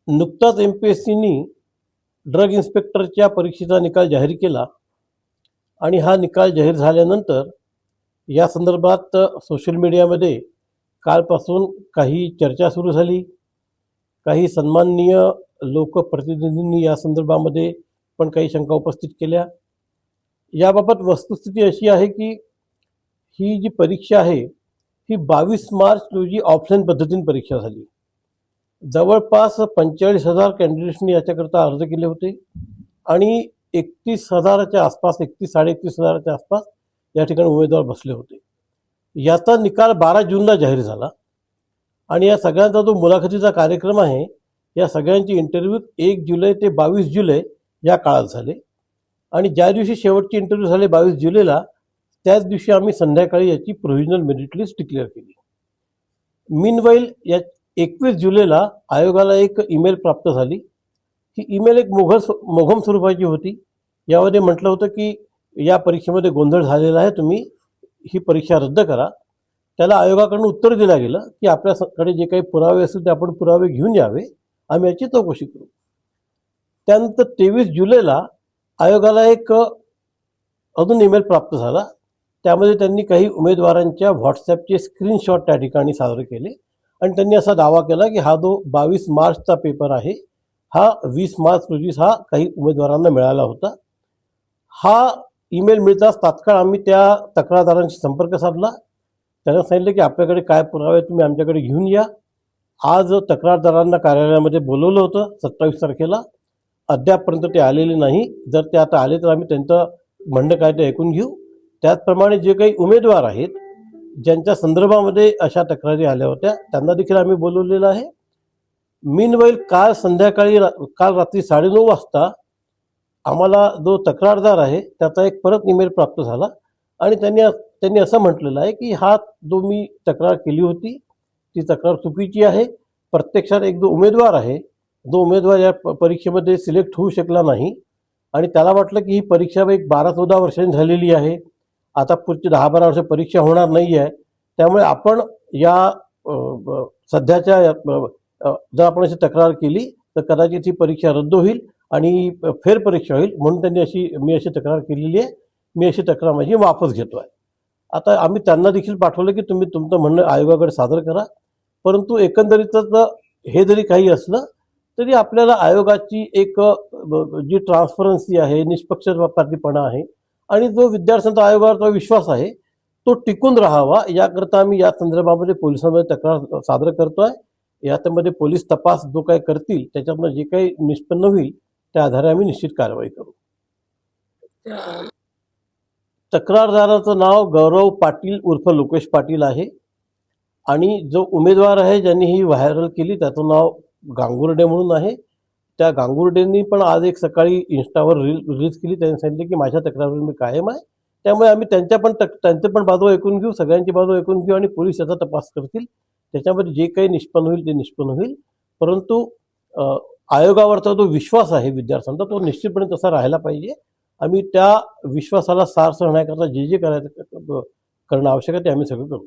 नुकताच MPSCनी ड्रग इन्स्पेक्टरच्या परीक्षेचा निकाल जाहीर केला आणि हा निकाल जाहीर झाल्यानंतर या संदर्भात सोशल मीडियामध्ये कालपासून काही चर्चा सुरू झाली। काही सन्माननीय लोकप्रतिनिधींनी या संदर्भामध्ये पण काही शंका उपस्थित केल्या। याबाबत वस्तुस्थिती अशी आहे की ही जी परीक्षा आहे ही 22 मार्च रोजी ऑफलाईन पद्धतीने परीक्षा झाली। जवळपास 45,000 कॅन्डिडेट्सनी याच्याकरता अर्ज केले होते आणि 31,000च्या आसपास 31,000-31,000च्या आसपास या ठिकाणी उमेदवार बसले होते। याचा निकाल 12 जूनला जाहीर झाला आणि या सगळ्यांचा जो मुलाखतीचा कार्यक्रम आहे या सगळ्यांची इंटरव्ह्यू 1 जुलै ते 22 जुलै या काळात झाले आणि ज्या दिवशी शेवटची इंटरव्ह्यू झाले 22 जुलैला त्याच दिवशी आम्ही संध्याकाळी याची प्रोव्हिजनल मेरिट लिस्ट डिक्लेअर केली। मीनवाईल या 21 जुलैला आयोगाला एक ईमेल प्राप्त झाली। ही ईमेल एक मोघम स्वरूपाची होती। यामध्ये म्हटलं होतं की या परीक्षेमध्ये गोंधळ झालेला आहे, तुम्ही ही परीक्षा रद्द करा। त्याला आयोगाकडून उत्तर दिलं गेलं की आपल्याकडे जे काही पुरावे असतील ते आपण पुरावे घेऊन यावे, आम्ही याची चौकशी करू। त्यानंतर 23 जुलैला आयोगाला एक अजून ईमेल प्राप्त झाला। त्यामध्ये त्यांनी काही उमेदवारांच्या व्हॉट्सॲपचे स्क्रीनशॉट त्या ठिकाणी सादर केले आणि त्यांनी असा दावा केला की हा जो 22 मार्चचा पेपर आहे हा 20 मार्च रोजी हा काही उमेदवारांना मिळाला होता। हा ईमेल मिळताच तात्काळ आम्ही त्या तक्रारदारांशी संपर्क साधला। त्यांना सांगितलं की आपल्याकडे काय पुरावे तुम्ही आमच्याकडे घेऊन या। आज तक्रारदारांना कार्यालयामध्ये बोलवलं होतं 27 तारखेला, अद्यापपर्यंत ते आलेले नाही। जर ते आता आले तर आम्ही त्यांचं म्हणणं काय ते ऐकून घेऊ। त्याचप्रमाणे जे काही उमेदवार आहेत ज्यांच्या संदर्भामध्ये अशा तक्रारी आल्या होत्या त्यांना देखील आम्ही बोलवलेलं आहे। मीनवाईल काल रात्री 9:30 वाजता आम्हाला जो तक्रारदार आहे त्याचा एक परत ईमेल प्राप्त झाला आणि त्यांनी असं म्हटलेलं आहे की हा जो मी तक्रार केली होती ती तक्रार चुकीची आहे। प्रत्यक्षात एक जो उमेदवार आहे, जो उमेदवार या परीक्षेमध्ये सिलेक्ट होऊ शकला नाही आणि त्याला वाटलं की ही परीक्षा एक 12-14 वर्षांनी झालेली आहे, आता पुढची 10-12 वर्ष परीक्षा होणार नाही आहे, त्यामुळे आपण या सध्याच्या जर आपण अशी तक्रार केली तर कदाचित ही परीक्षा रद्द होईल आणि फेरपरीक्षा होईल, म्हणून मी अशी तक्रार केलेली आहे, मी अशी तक्रार माझी वापस घेतो आहे। आता आम्ही त्यांना देखील पाठवलं की तुम्ही तुमचं म्हणणं आयोगाकडे सादर करा। परंतु एकंदरीतच हे जरी काही असलं तरी आपल्याला आयोगाची एक जी ट्रान्सपरन्सी आहे, निष्पक्षपातीपणा आहे आणि जो विद्यार्थ्यांचा आयोगावरचा विश्वास आहे तो टिकून राहावा याकरता आम्ही या संदर्भामध्ये पोलिसांमध्ये तक्रार सादर करतोय। यामध्ये पोलीस तपास जो काही करतील त्याच्यातनं जे काही निष्पन्न होईल त्या आधारे आम्ही निश्चित कारवाई करू। तक्रारदाराचं नाव गौरव पाटील उर्फ लोकेश पाटील आहे आणि जो उमेदवार आहे ज्यांनी ही व्हायरल केली त्याचं नाव गांगुर्डे म्हणून आहे। त्या गांगुर्डेंनी पण आज एक सकाळी इन्स्टावर रिलीज केली। त्यांनी सांगितले की माझ्या तक्रारीवर मी कायम आहे, त्यामुळे आम्ही त्यांचे पण बाजू ऐकून घेऊ, सगळ्यांची बाजू ऐकून घेऊ आणि पोलीस याचा तपास करतील। त्याच्यामध्ये जे काही निष्पन्न होईल ते निष्पन्न होईल। परंतु आयोगावरचा जो विश्वास आहे विद्यार्थ्यांचा तो निश्चितपणे तसा राहायला पाहिजे। आम्ही त्या विश्वासाला सार करण्याकरता जे करायचं करणं आवश्यक आहे ते आम्ही सगळं करू।